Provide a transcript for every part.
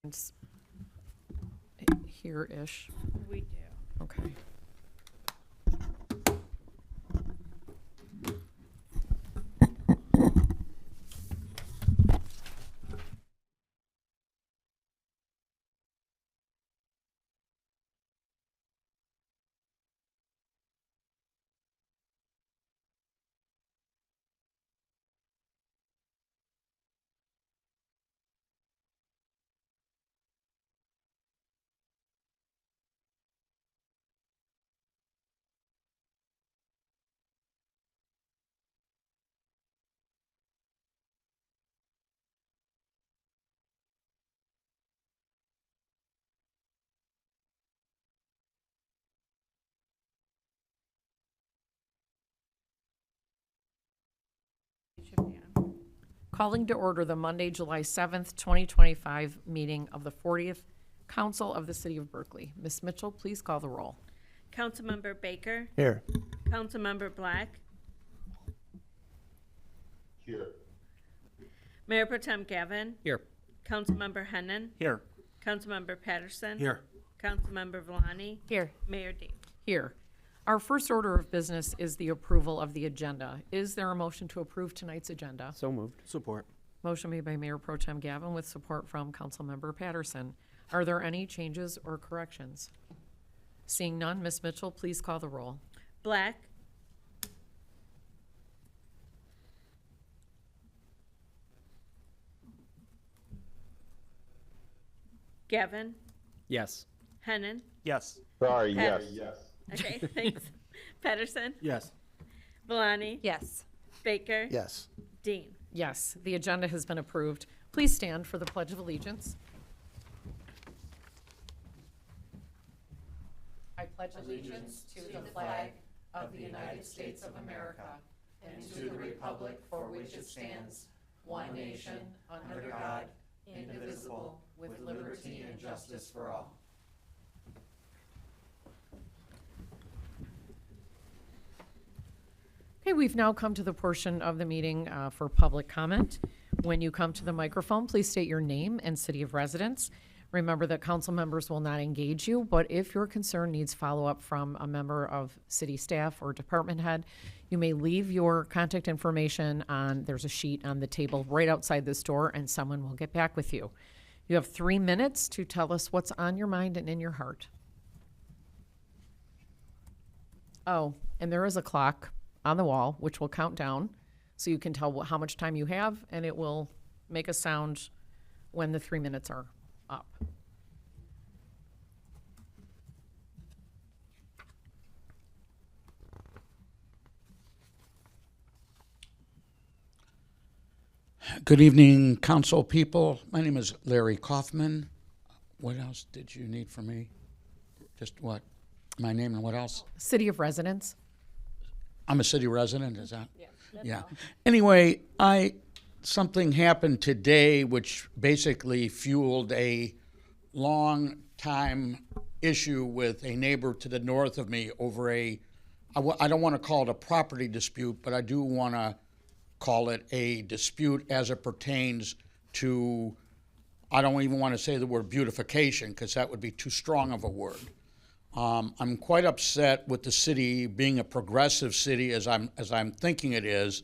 It's here-ish. We do. Okay. It should be on. Calling to order the Monday, July 7th, 2025 meeting of the 40th Council of the City of Berkeley. Ms. Mitchell, please call the roll. Councilmember Baker, Here. Councilmember Black, Here. Mayor Pro Tem Gavin, Here. Councilmember Hennan, Here. Councilmember Patterson, Here. Councilmember Vellani, Here. Mayor Dean. Here. Our first order of business is the approval of the agenda. Is there a motion to approve tonight's agenda? So moved. Support. Motion made by Mayor Pro Tem Gavin with support from Councilmember Patterson. Are there any changes or corrections? Seeing none, Ms. Mitchell, please call the roll. Black, Gavin, Yes. Hennan, Yes. Sorry, Pat- yes. okay, thanks. Patterson, Yes. Vellani, Yes. Baker, Yes. Dean. Yes, the agenda has been approved. Please stand for the Pledge of Allegiance. I pledge allegiance to the flag of the United States of America and to the republic for which it stands, one nation, under God, indivisible, with liberty and justice for all. Okay, we've now come to the portion of the meeting for public comment. When you come to the microphone, please state your name and city of residence. Remember that council members will not engage you, but if your concern needs follow-up from a member of city staff or department head, you may leave your contact information on, there's a sheet on the table right outside this door, and someone will get back with you. You have 3 minutes to tell us what's on your mind and in your heart. Oh, and there is a clock on the wall, which will count down, so you can tell how much time you have, and it will make a sound when the 3 minutes are up. Good evening, council people. My name is Larry Kaufman. What else did you need from me? Just what? My name and what else? City of residence? I'm a city resident, is that? Yeah. Anyway, something happened today which basically fueled a long time issue with a neighbor to the north of me over I don't want to call it a property dispute, but I do want to call it a dispute as it pertains to, I don't even want to say the word beautification because that would be too strong of a word. I'm quite upset with the city being a progressive city as I'm thinking it is,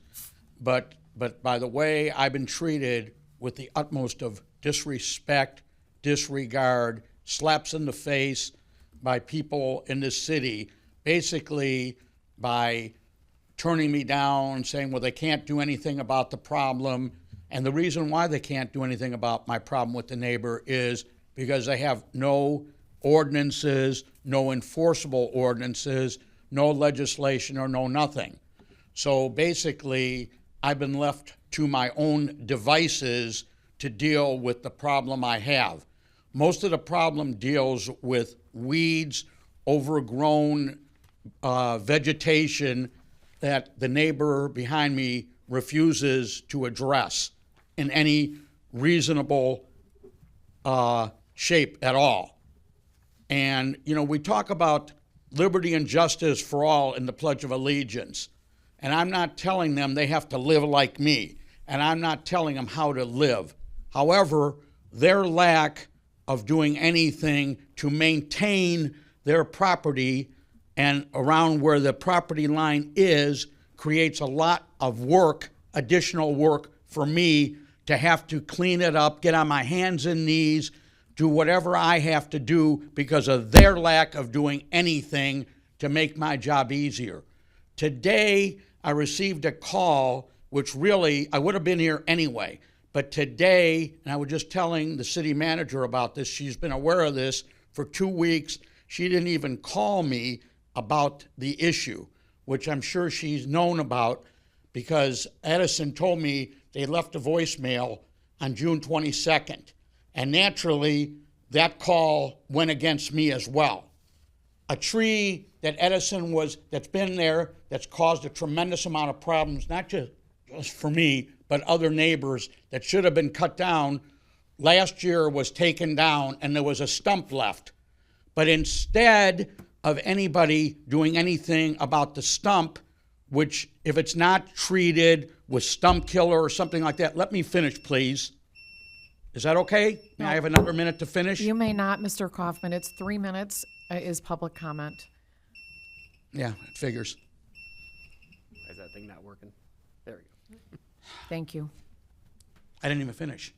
but by the way I've been treated with the utmost of disrespect, disregard, slaps in the face by people in this city, basically by turning me down, saying, well, they can't do anything about the problem. And the reason why they can't do anything about my problem with the neighbor is because they have no ordinances, no enforceable ordinances, no legislation, or no nothing. So basically, I've been left to my own devices to deal with the problem I have. Most of the problem deals with weeds, overgrown vegetation that the neighbor behind me refuses to address in any reasonable shape at all. And, you know, we talk about liberty and justice for all in the Pledge of Allegiance. And I'm not telling them they have to live like me. And I'm not telling them how to live. However, their lack of doing anything to maintain their property, and around where the property line is creates a lot of work, additional work for me to have to clean it up, get on my hands and knees, do whatever I have to do because of their lack of doing anything to make my job easier. Today, I received a call, which really, I would have been here anyway, but today, and I was just telling the city manager about this, she's been aware of this for 2 weeks. She didn't even call me about the issue, which I'm sure she's known about because Edison told me they left a voicemail on June 22nd. And naturally, that call went against me as well. A tree that Edison that's been there, that's caused a tremendous amount of problems, not just for me, but other neighbors that should have been cut down, last year was taken down and there was a stump left. But instead of anybody doing anything about the stump, which if it's not treated with stump killer or something like that, let me finish, please. Is that okay? May I have another minute to finish? You may not, Mr. Kaufman. It's 3 minutes is public comment. Yeah, it figures. Why is that thing not working? There we go. Thank you. I didn't even finish.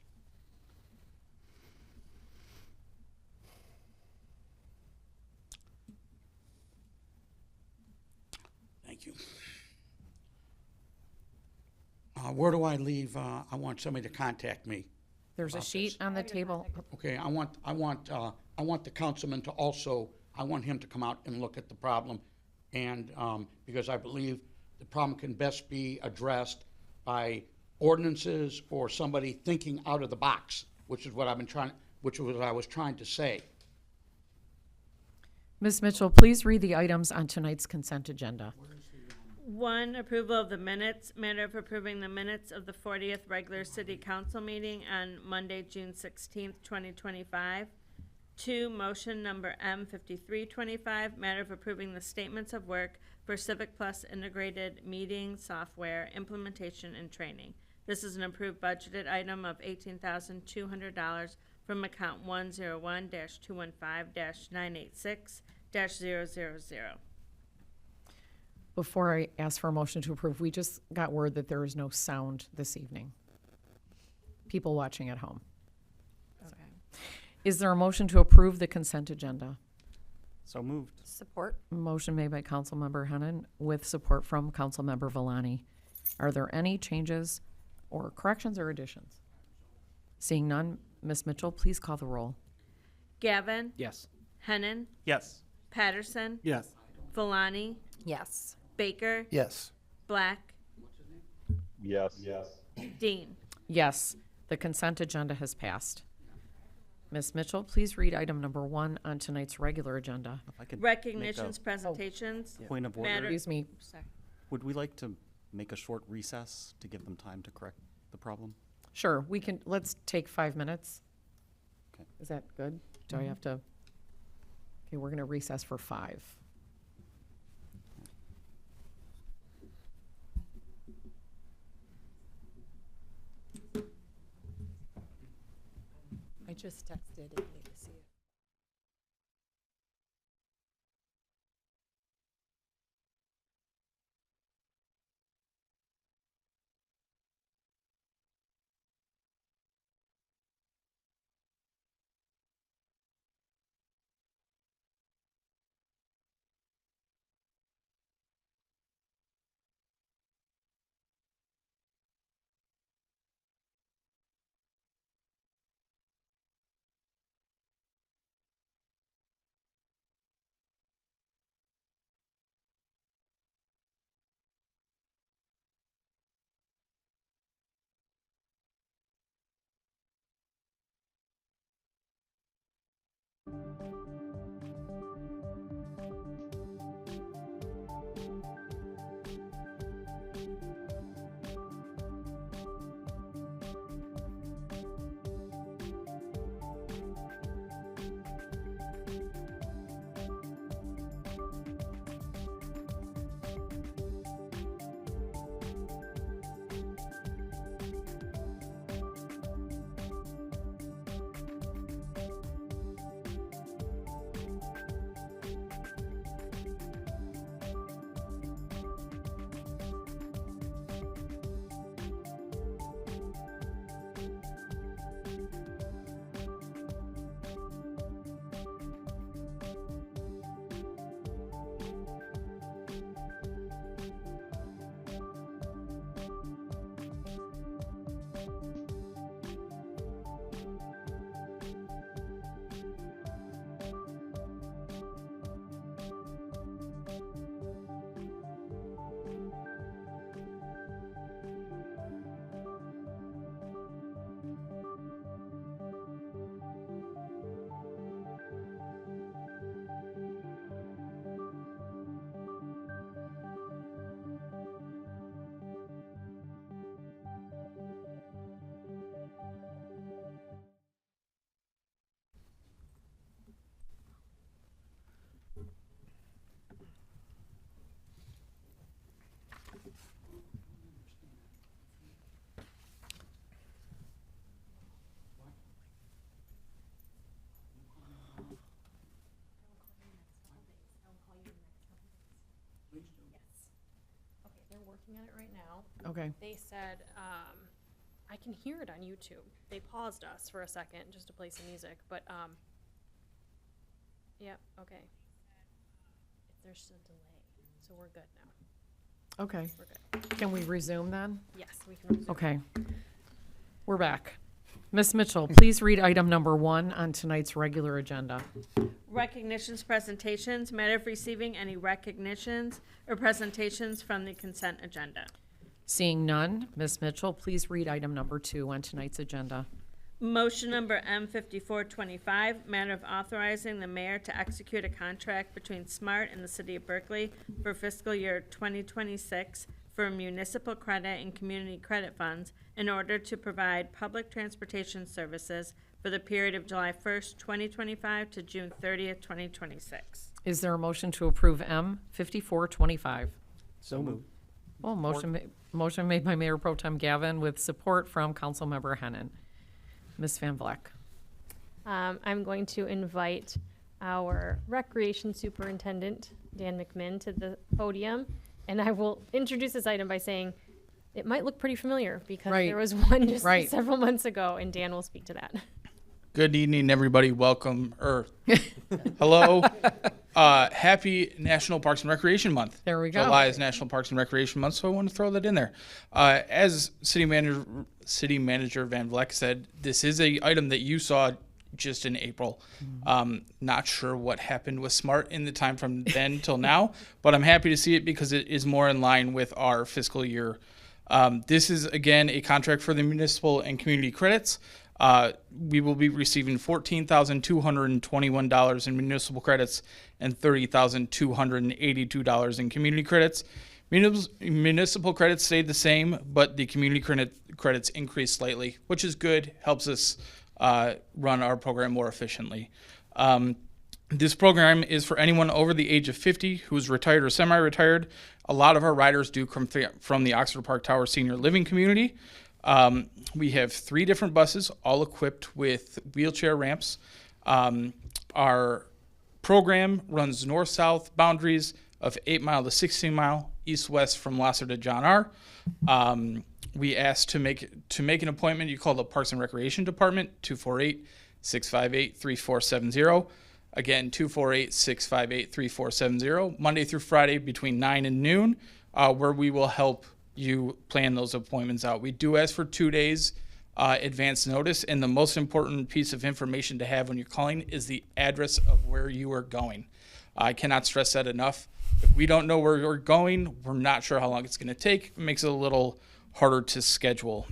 Thank you. Where do I leave? I want somebody to contact me. There's a sheet on the table. Okay, I want the councilman to also, I want him to come out and look at the problem, and because I believe the problem can best be addressed by ordinances or somebody thinking out of the box, which is what I was trying to say. Ms. Mitchell, please read the items on tonight's consent agenda. 1, approval of the minutes, matter of approving the minutes of the 40th regular city council meeting on Monday, June 16th, 2025. 2, motion number M5325, matter of approving the statements of work for Civic Plus integrated meeting software implementation and training. This is an approved budgeted item of $18,200 from account 101-215-986-000. Before I ask for a motion to approve, we just got word that there is no sound this evening. People watching at home. Okay. Is there a motion to approve the consent agenda? So moved. Support. Motion made by Councilmember Hennan with support from Councilmember Villani. Are there any changes or corrections or additions? Seeing none, Ms. Mitchell, please call the roll. Gavin, Yes. Hennan, Yes. Patterson, Yes. Villani, Yes. Baker, Yes. Black, Yes. Yes. Dean. Yes, the consent agenda has passed. Ms. Mitchell, please read item number 1 on tonight's regular agenda. If I could Recognitions, presentations. make a point of order, Matter- Excuse me, would we like to make a short recess to give them time to correct the problem? sure, let's take 5 minutes. Okay. Is that good? Do I have to? Okay, we're gonna recess for 5. I just texted Amy to see it. looking at it right now. Okay. They said, I can hear it on YouTube. They paused us for a second just to play some music, but, yeah, okay. There's a delay, so we're good now. Okay. We're good. Can we resume then? Yes, we can resume. Okay. We're back. Ms. Mitchell, please read item number 1 on tonight's regular agenda. Recognitions, presentations, matter of receiving any recognitions or presentations from the consent agenda. Seeing none, Ms. Mitchell, please read item number 2 on tonight's agenda. Motion number M5425, matter of authorizing the mayor to execute a contract between SMART and the city of Berkeley for fiscal year 2026 for municipal credit and community credit funds in order to provide public transportation services for the period of July 1st, 2025 to June 30th, 2026. Is there a motion to approve M 5425? So moved. Well, motion made by Mayor Pro Tem Gavin with support from Councilmember Hennan. Ms. Van Vleck. I'm going to invite our Recreation Superintendent, Dan McMinn, to the podium, and I will introduce this item by saying it might look pretty familiar because Right. there was one just Right. several months ago, and Dan will speak to that. Good evening, everybody. Welcome, or hello. Happy National Parks and Recreation Month. There we go. July is National Parks and Recreation Month, so I want to throw that in there. As City Manager Van Vleck said, this is a item that you saw just in April. Not sure what happened with SMART in the time from then till now, but I'm happy to see it because it is more in line with our fiscal year. This is, again, a contract for the municipal and community credits. We will be receiving $14,221 in municipal credits and $30,282 in community credits. Municipal credits stayed the same, but the community credits increased slightly, which is good, helps us run our program more efficiently. This program is for anyone over the age of 50 who's retired or semi-retired. A lot of our riders do come from the Oxford Park Tower Senior Living community. We have 3 different buses, all equipped with wheelchair ramps. Our program runs north-south boundaries of 8 Mile to 16 Mile, east-west from Lasser to John R. We asked to make an appointment. You call the Parks and Recreation Department, 248-658-3470. Again, 248-658-3470, Monday through Friday between 9 and noon, where we will help you plan those appointments out. We do ask for 2 days advance notice, and the most important piece of information to have when you're calling is the address of where you are going. I cannot stress that enough. If we don't know where you're going, we're not sure how long it's going to take. It makes it a little harder to schedule.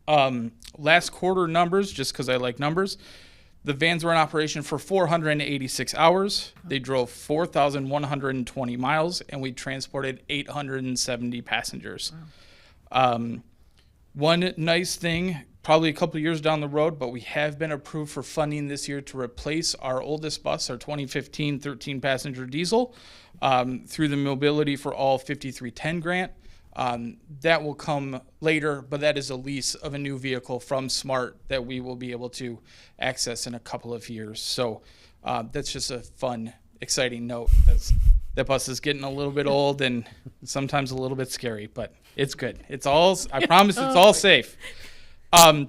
Last quarter numbers, just because I like numbers, the vans were in operation for 486 hours. They drove 4,120 miles, and we transported 870 passengers. One nice thing, probably a couple of years down the road, but we have been approved for funding this year to replace our oldest bus, our 2015 13-passenger diesel, through the Mobility for All 5310 grant. That will come later, but that is a lease of a new vehicle from SMART that we will be able to access in a couple of years. So that's just a fun, exciting note. That bus is getting a little bit old and sometimes a little bit scary, but it's good. It's all, I promise it's all safe. I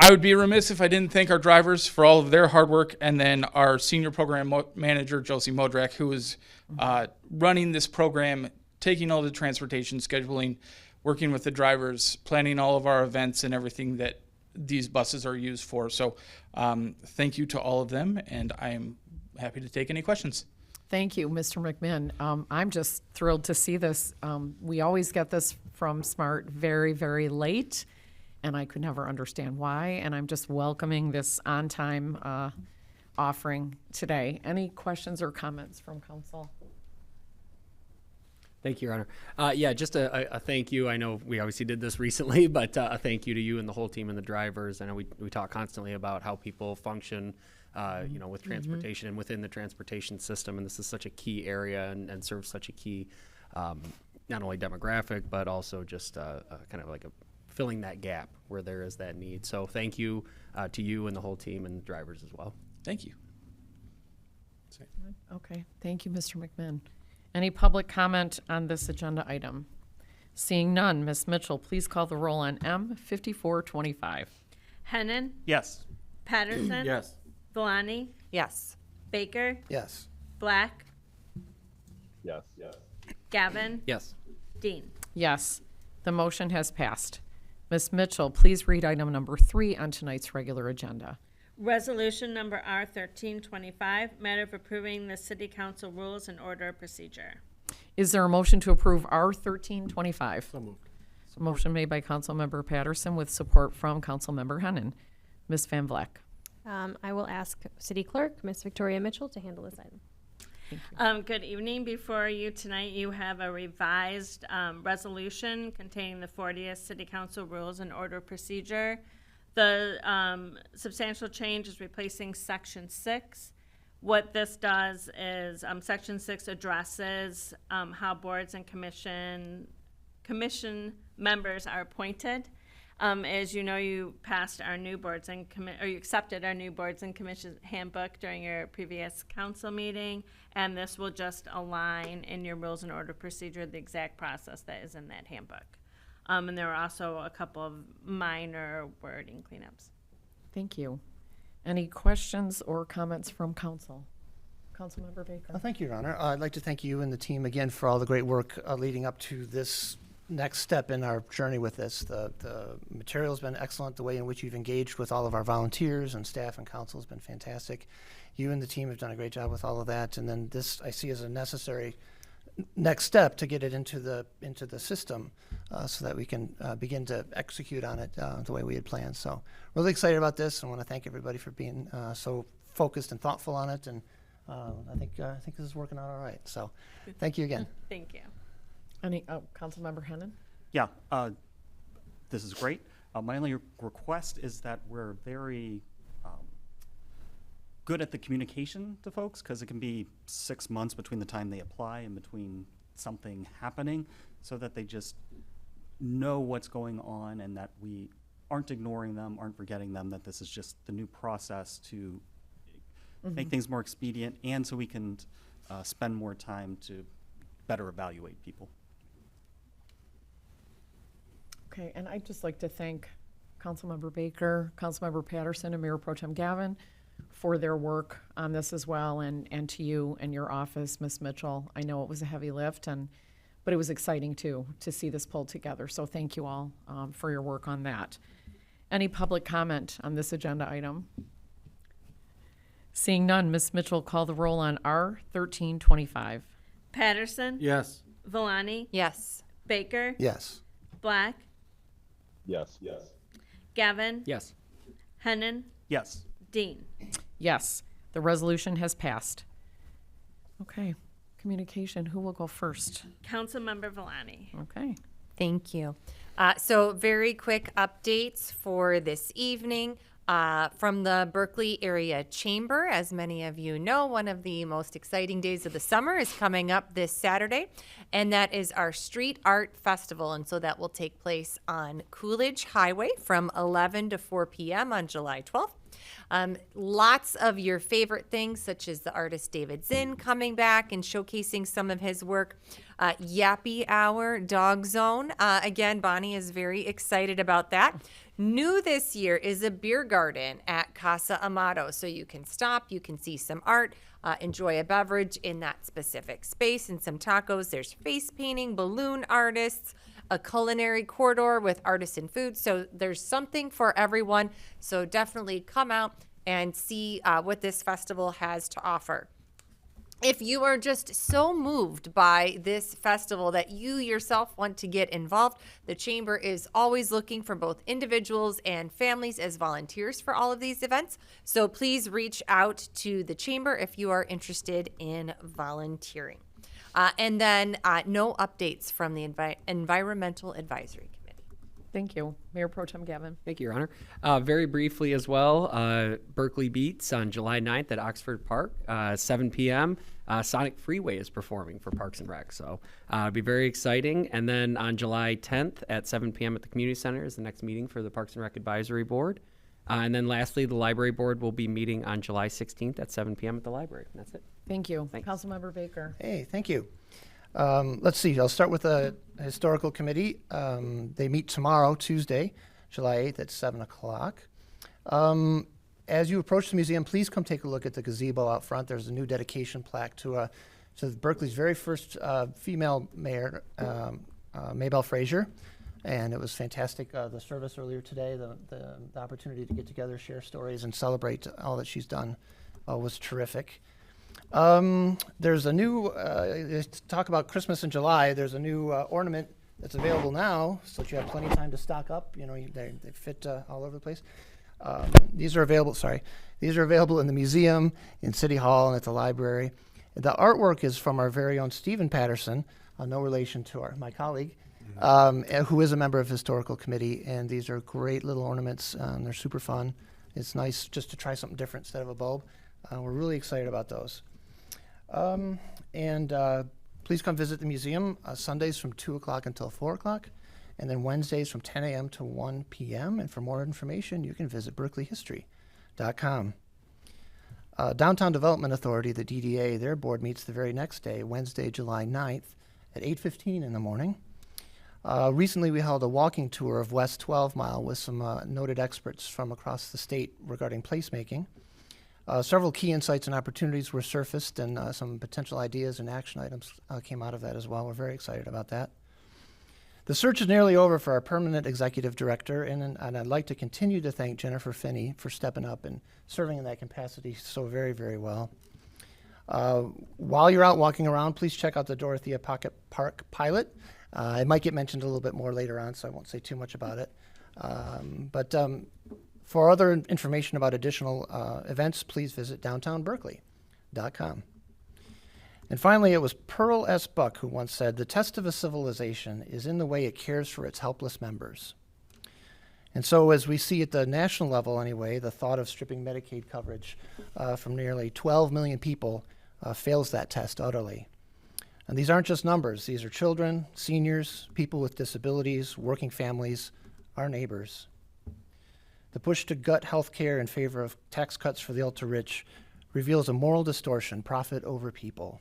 would be remiss if I didn't thank our drivers for all of their hard work, and then our senior program manager, Josie Modrak, who is running this program, taking all the transportation scheduling, working with the drivers, planning all of our events and everything that these buses are used for. So thank you to all of them, and I am happy to take any questions. Thank you, Mr. McMinn. I'm just thrilled to see this. We always get this from SMART very, very late, and I could never understand why, and I'm just welcoming this on-time offering today. Any questions or comments from council? Thank you, Your Honor. Yeah, just a thank you. I know we obviously did this recently, but a thank you to you and the whole team and the drivers. I know we talk constantly about how people function, with transportation and within the transportation system, and this is such a key area and serves such a key, not only demographic, but also just kind of like filling that gap where there is that need. So thank you to you and the whole team and the drivers as well. Thank you. Okay, thank you, Mr. McMinn. Any public comment on this agenda item? Seeing none, Ms. Mitchell, please call the roll on M 5425. Hennan, Yes. Patterson. Yes. Valani, Yes. Baker, Yes. Black, Yes. Yes. Gavin, Yes. Dean. Yes, the motion has passed. Ms. Mitchell, please read item number 3 on tonight's regular agenda. Resolution number R 1325, matter of approving the city council rules and order of procedure. Is there a motion to approve R 1325? So moved. Motion made by Councilmember Patterson with support from Councilmember Hennan. Ms. Van Vleck. I will ask City Clerk, Ms. Victoria Mitchell, to handle this item. Good evening. Before you tonight, you have a revised resolution containing the 40th City Council Rules and Order of Procedure. The substantial change is replacing Section 6. What this does is Section 6 addresses how boards and commission members are appointed. As you know, you passed our new boards and or you accepted our new boards and commissions handbook during your previous council meeting, and this will just align in your rules and order of procedure the exact process that is in that handbook. And there are also a couple of minor wording cleanups. Thank you. Any questions or comments from council? Councilmember Baker. Thank you, Your Honor. I'd like to thank you and the team again for all the great work leading up to this next step in our journey with this. The material's been excellent. The way in which you've engaged with all of our volunteers and staff and council has been fantastic. You and the team have done a great job with all of that. And then this I see as a necessary next step to get it into the system so that we can begin to execute on it the way we had planned. So really excited about this, and want to thank everybody for being so focused and thoughtful on it. And I think this is working out all right. So thank you again. Thank you. Any, Councilmember Hennan? Yeah, this is great. My only request is that we're very good at the communication to folks, because it can be 6 months between the time they apply and between something happening, so that they just know what's going on and that we aren't ignoring them, aren't forgetting them, that this is just the new process to make things more expedient, and so we can spend more time to better evaluate people. Okay, and I'd just like to thank Councilmember Baker, Councilmember Patterson, and Mayor Pro Tem Gavin for their work on this as well, and to you and your office, Ms. Mitchell. I know it was a heavy lift, but it was exciting too to see this pulled together. So thank you all for your work on that. Any public comment on this agenda item? Seeing none, Ms. Mitchell, call the roll on R 1325. Patterson. Yes. Valani. Yes. Baker. Yes. Black. Yes. Yes. Gavin. Yes. Hennan. Yes. Dean. Yes, the resolution has passed. Okay, communication, who will go first? Councilmember Valani. Okay. Thank you. So very quick updates for this evening. From the Berkley Area Chamber. As many of you know, one of the most exciting days of the summer is coming up this Saturday, and that is our Street Art Festival. And so that will take place on Coolidge Highway from 11 to 4 p.m. on July 12th. Lots of your favorite things, such as the artist David Zinn coming back and showcasing some of his work. Yappy Hour, Dog Zone. Again, Bonnie is very excited about that. New this year is a beer garden at Casa Amato. So you can stop, you can see some art, enjoy a beverage in that specific space and some tacos. There's face painting, balloon artists, a culinary corridor with artisan food. So there's something for everyone. So definitely come out and see what this festival has to offer. If you are just so moved by this festival that you yourself want to get involved, the Chamber is always looking for both individuals and families as volunteers for all of these events. So please reach out to the Chamber if you are interested in volunteering. And then no updates from the Environmental Advisory Committee. Thank you. Mayor Pro Tem Gavin. Thank you, Your Honor. Very briefly as well, Berkley Beats on July 9th at Oxford Park, 7 p.m. Sonic Freeway is performing for Parks and Rec, so it'll be very exciting. And then on July 10th at 7 p.m. at the Community Center is the next meeting for the Parks and Rec Advisory Board. And then lastly, the Library Board will be meeting on July 16th at 7 p.m. at the library. And that's it. Thank you. Thanks. Councilmember Baker. Hey, thank you. Let's see, I'll start with the Historical Committee. They meet tomorrow, Tuesday, July 8th at 7 o'clock. As you approach the museum, please come take a look at the gazebo out front. There's a new dedication plaque to Berkeley's very first female mayor, Maybelle Frazier. And it was fantastic, the service earlier today, the opportunity to get together, share stories, and celebrate all that she's done was terrific. There's a new, talk about Christmas in July, there's a new ornament that's available now, so that you have plenty of time to stock up. You know, they fit all over the place. These are available in the museum, in City Hall, and at the library. The artwork is from our very own Stephen Patterson, no relation to my colleague, who is a member of the Historical Committee, and these are great little ornaments. They're super fun. It's nice just to try something different instead of a bulb. We're really excited about those. Please come visit the museum Sundays from 2 o'clock until 4 o'clock, and then Wednesdays from 10 a.m. to 1 p.m. And for more information, you can visit berkeleyhistory.com. Downtown Development Authority, the DDA, their board meets the very next day, Wednesday, July 9th at 8:15 in the morning. Recently, we held a walking tour of West 12 Mile with some noted experts from across the state regarding placemaking. Several key insights and opportunities were surfaced, and some potential ideas and action items came out of that as well. We're very excited about that. The search is nearly over for our permanent executive director, and I'd like to continue to thank Jennifer Finney for stepping up and serving in that capacity so very, very well. While you're out walking around, please check out the Dorothea Pocket Park pilot. It might get mentioned a little bit more later on, so I won't say too much about it. For other information about additional events, please visit downtownberkeley.com. And finally, it was Pearl S. Buck who once said, "The test of a civilization is in the way it cares for its helpless members." And so as we see at the national level anyway, the thought of stripping Medicaid coverage from nearly 12 million people fails that test utterly. And these aren't just numbers. These are children, seniors, people with disabilities, working families, our neighbors. The push to gut health care in favor of tax cuts for the ultra-rich reveals a moral distortion, profit over people.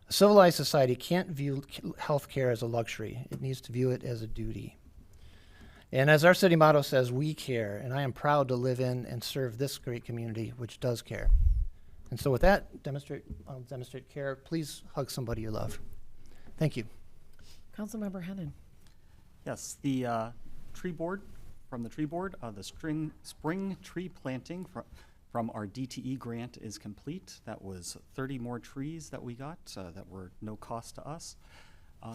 A civilized society can't view health care as a luxury. It needs to view it as a duty. And as our city motto says, we care, and I am proud to live in and serve this great community which does care. And so with that, I'll demonstrate care. Please hug somebody you love. Thank you. Councilmember Hennon. Yes, the tree board, from the tree board, the spring tree planting from our DTE grant is complete. That was 30 more trees that we got that were no cost to us.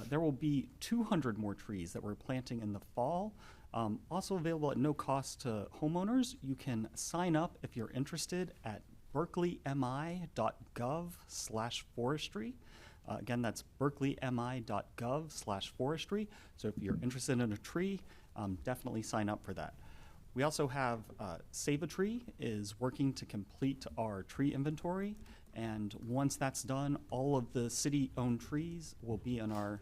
There will be 200 more trees that we're planting in the fall. Also available at no cost to homeowners. You can sign up if you're interested at berkeleymi.gov/forestry. Again, that's berkeleymi.gov/forestry. So if you're interested in a tree, definitely sign up for that. We also have Save a Tree is working to complete our tree inventory. And once that's done, all of the city-owned trees will be in our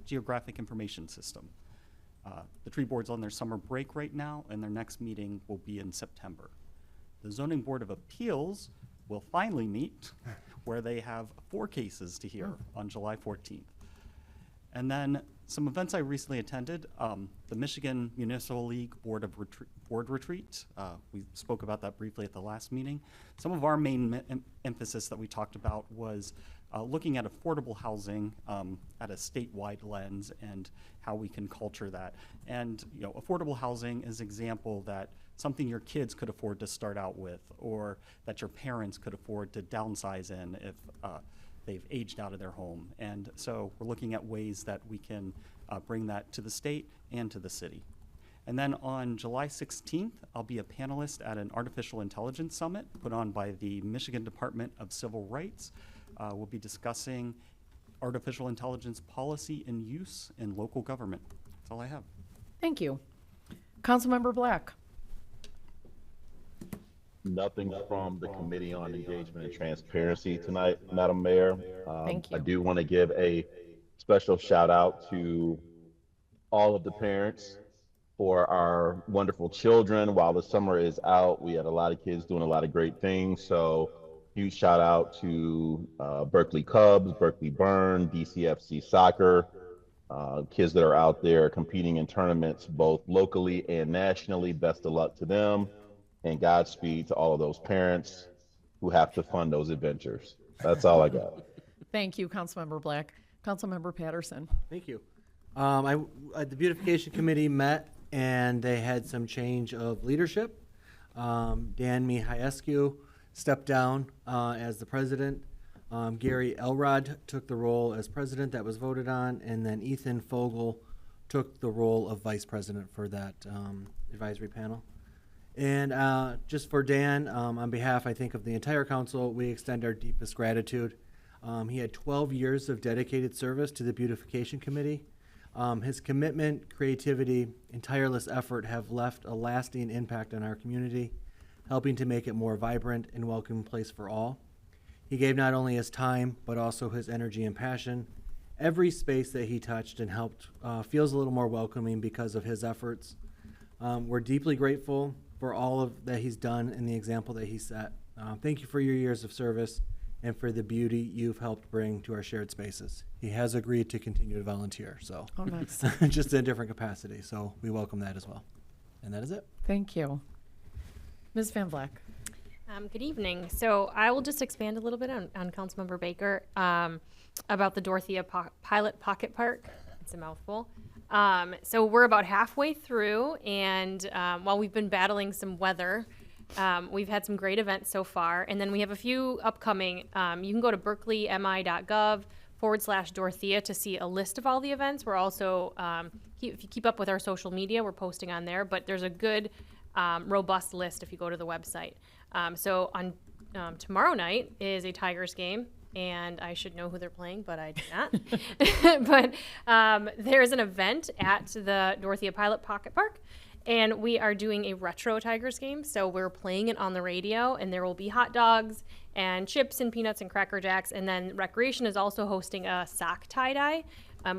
geographic information system. The tree board's on their summer break right now, and their next meeting will be in September. The Zoning Board of Appeals will finally meet, where they have 4 cases to hear on July 14th. And then some events I recently attended, the Michigan Municipal League Board Retreat. We spoke about that briefly at the last meeting. Some of our main emphasis that we talked about was looking at affordable housing at a statewide lens and how we can culture that. And affordable housing is an example that something your kids could afford to start out with, or that your parents could afford to downsize in if they've aged out of their home. And so we're looking at ways that we can bring that to the state and to the city. And then on July 16th, I'll be a panelist at an artificial intelligence summit put on by the Michigan Department of Civil Rights. We'll be discussing artificial intelligence policy and use in local government. That's all I have. Thank you. Councilmember Black. Nothing from the Committee on Engagement and Transparency tonight, Madam Mayor. Thank you. I do want to give a special shout out to all of the parents for our wonderful children. While the summer is out, we had a lot of kids doing a lot of great things. So Huge shout out to Berkeley Cubs, Berkeley Burn, DCFC Soccer, kids that are out there competing in tournaments both locally and nationally. Best of luck to them, and Godspeed to all of those parents who have to fund those adventures. That's all I got. Thank you, Councilmember Black. Councilmember Patterson. Thank you. The beautification committee met and they had some change of leadership. Dan Mihaescu stepped down as the president. Gary Elrod took the role as president that was voted on, and then Ethan Fogel took the role of vice president for that advisory panel. And just for Dan, on behalf, I think, of the entire council, we extend our deepest gratitude. He had 12 years of dedicated service to the beautification committee. His commitment, creativity, and tireless effort have left a lasting impact on our community, helping to make it more vibrant and welcoming place for all. He gave not only his time, but also his energy and passion. Every space that he touched and helped feels a little more welcoming because of his efforts. We're deeply grateful for all of that he's done and the example that he set. Thank you for your years of service and for the beauty you've helped bring to our shared spaces. He has agreed to continue to volunteer, so Oh, nice. just in a different capacity, so we welcome that as well. And that is it. Thank you. Ms. Van Vleck. Good evening. So I will just expand a little bit on Councilmember Baker about the Dorothea Pilot Pocket Park. It's a mouthful. So we're about halfway through, and while we've been battling some weather, we've had some great events so far, and then we have a few upcoming. You can go to berkeleymi.gov/Dorothea to see a list of all the events. We're also, if you keep up with our social media, we're posting on there, but there's a good, robust list if you go to the website. So on tomorrow night is a Tigers game, and I should know who they're playing, but I do not. But there's an event at the Dorothea Pilot Pocket Park, and we are doing a retro Tigers game. So we're playing it on the radio, and there will be hot dogs and chips and peanuts and Cracker Jacks. And then Recreation is also hosting a sock tie-dye.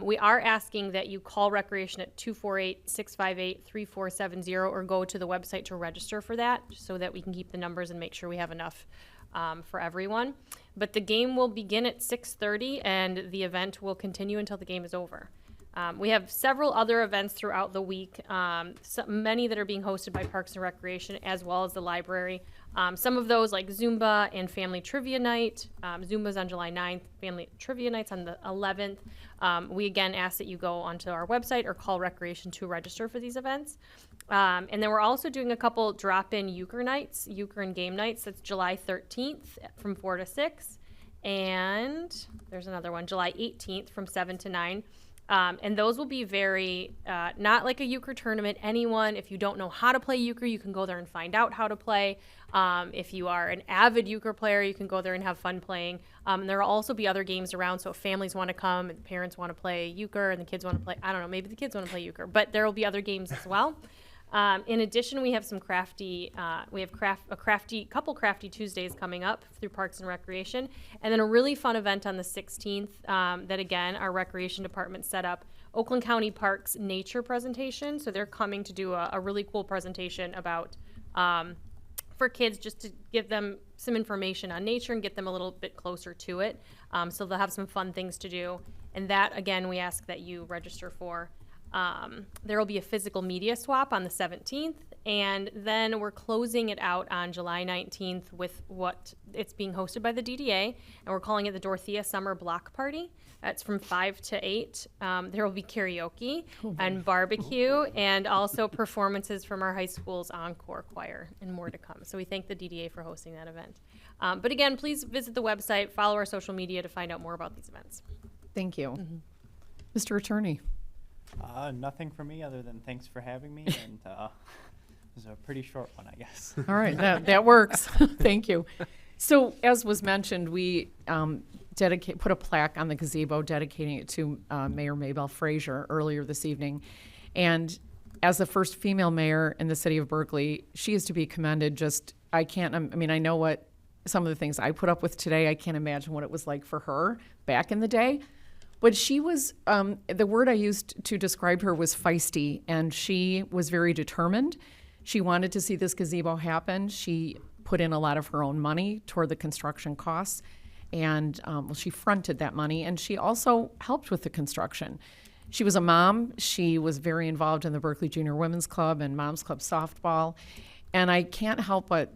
We are asking that you call Recreation at 248-658-3470 or go to the website to register for that, so that we can keep the numbers and make sure we have enough for everyone. But the game will begin at 6:30, and the event will continue until the game is over. We have several other events throughout the week, many that are being hosted by Parks and Recreation as well as the library. Some of those like Zumba and Family Trivia Night. Zumba's on July 9th, Family Trivia Night's on the 11th. We again ask that you go onto our website or call Recreation to register for these events. And then we're also doing a couple drop-in euchre nights, euchre and game nights. That's July 13th from 4 to 6. And there's another one, July 18th from 7 to 9. And those will be very, not like a euchre tournament. Anyone, if you don't know how to play euchre, you can go there and find out how to play. If you are an avid euchre player, you can go there and have fun playing. There will also be other games around, so if families want to come and parents want to play euchre and the kids want to play, I don't know, maybe the kids want to play euchre, but there will be other games as well. In addition, we have some crafty couple crafty Tuesdays coming up through Parks and Recreation, and then a really fun event on the 16th that again our Recreation Department set up, Oakland County Parks Nature Presentation. So they're coming to do a really cool presentation about for kids, just to give them some information on nature and get them a little bit closer to it. So they'll have some fun things to do, and that again we ask that you register for. There will be a physical media swap on the 17th, and then we're closing it out on July 19th with it's being hosted by the DDA, and we're calling it the Dorothea Summer Block Party. It's from 5 to 8. There will be karaoke and barbecue, and also performances from our high school's encore choir, and more to come. So we thank the DDA for hosting that event. But again, please visit the website, follow our social media to find out more about these events. Thank you. Mr. Attorney. Nothing for me other than thanks for having me, and it was a pretty short one, I guess. All right, that works. Thank you. So, as was mentioned, we put a plaque on the gazebo dedicating it to Mayor Maybelle Frazier earlier this evening. And as the first female mayor in the city of Berkeley, she is to be commended. I know what some of the things I put up with today. I can't imagine what it was like for her back in the day. But she was, the word I used to describe her was feisty, and she was very determined. She wanted to see this gazebo happen. She put in a lot of her own money toward the construction costs. And she fronted that money, and she also helped with the construction. She was a mom. She was very involved in the Berkley Junior Women's Club and Moms Club softball. And I can't help but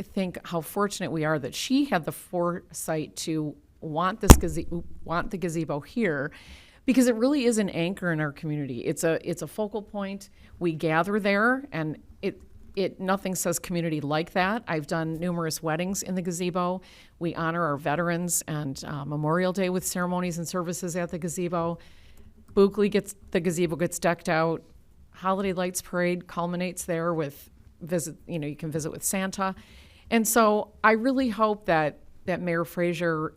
think how fortunate we are that she had the foresight to want the gazebo here, because it really is an anchor in our community. It's a focal point. We gather there, and nothing says community like that. I've done numerous weddings in the gazebo. We honor our veterans and Memorial Day with ceremonies and services at the gazebo. The gazebo gets decked out. Holiday Lights Parade culminates there with you can visit with Santa. And so I really hope that Mayor Frazier,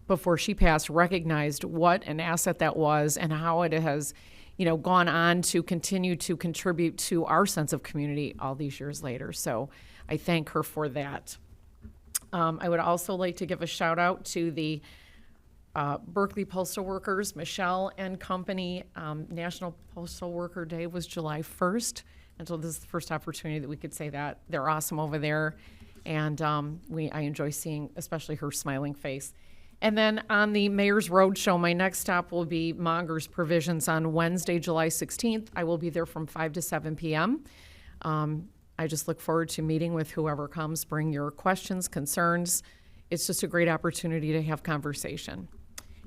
before she passed, recognized what an asset that was and how it has gone on to continue to contribute to our sense of community all these years later. So I thank her for that. I would also like to give a shout out to the Berkley Postal Workers, Michelle and company. National Postal Worker Day was July 1st. And so this is the first opportunity that we could say that. They're awesome over there. And I enjoy seeing especially her smiling face. And then on the Mayor's Roadshow, my next stop will be Monger's Provisions on Wednesday, July 16th. I will be there from 5 to 7 p.m. I just look forward to meeting with whoever comes. Bring your questions, concerns. It's just a great opportunity to have conversation.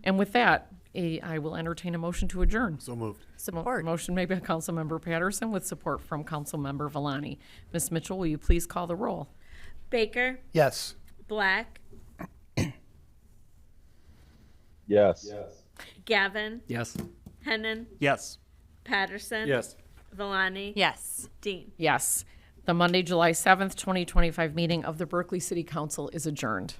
And with that, I will entertain a motion to adjourn. So moved. Support. Motion made by Councilmember Patterson with support from Councilmember Villani. Ms. Mitchell, will you please call the roll? Baker, Yes. Black, Yes. Gavin, Yes. Hennon, Yes. Patterson. Yes. Villani. Yes. Dean. Yes. The Monday, July 7th, 2025 meeting of the Berkeley City Council is adjourned.